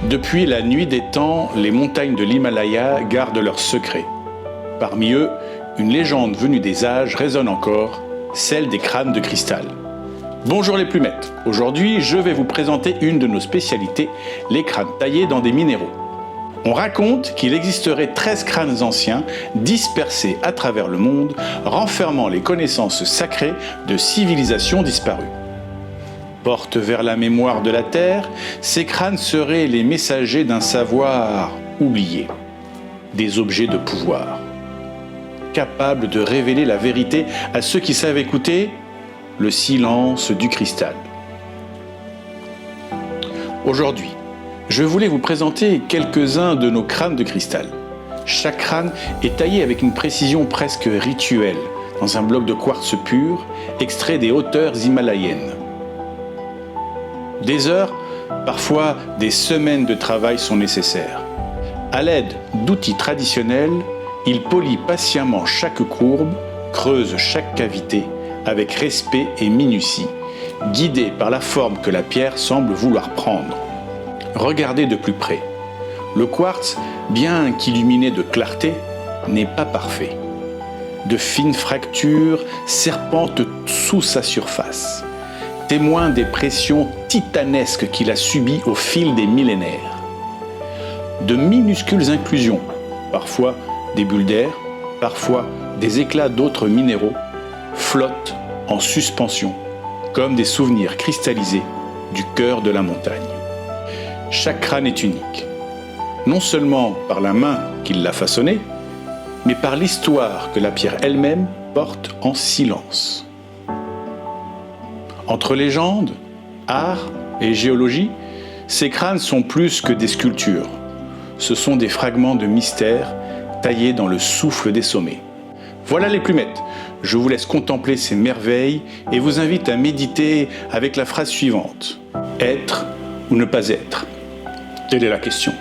Depuis la nuit des temps, les montagnes de l'Himalaya gardent leurs secrets. Parmi eux, une légende venue des âges résonne encore, celle des crânes de cristal. Bonjour les plumettes, aujourd'hui je vais vous présenter une de nos spécialités, les crânes taillés dans des minéraux. On raconte qu'il existerait 13 crânes anciens dispersés à travers le monde, renfermant les connaissances sacrées de civilisations disparues. Portent vers la mémoire de la Terre, ces crânes seraient les messagers d'un savoir oublié, des objets de pouvoir, capables de révéler la vérité à ceux qui savent écouter le silence du cristal. Aujourd'hui, je voulais vous présenter quelques-uns de nos crânes de cristal. Chaque crâne est taillé avec une précision presque rituelle, dans un bloc de quartz pur, extrait des hauteurs himalayennes. Des heures, parfois des semaines de travail sont nécessaires. À l'aide d'outils traditionnels, il polit patiemment chaque courbe, creuse chaque cavité, avec respect et minutie, guidé par la forme que la pierre semble vouloir prendre. Regardez de plus près. Le quartz, bien qu'illuminé de clarté, n'est pas parfait. De fines fractures serpentent sous sa surface, témoin des pressions titanesques qu'il a subies au fil des millénaires. De minuscules inclusions, parfois des bulles d'air, parfois des éclats d'autres minéraux, flottent en suspension, comme des souvenirs cristallisés du cœur de la montagne. Chaque crâne est unique, non seulement par la main qui l'a façonné, mais par l'histoire que la pierre elle-même porte en silence. Entre légende, art et géologie, ces crânes sont plus que des sculptures. Ce sont des fragments de mystère taillés dans le souffle des sommets. Voilà les plumettes, je vous laisse contempler ces merveilles et vous invite à méditer avec la phrase suivante. Être ou ne pas être? Telle est la question.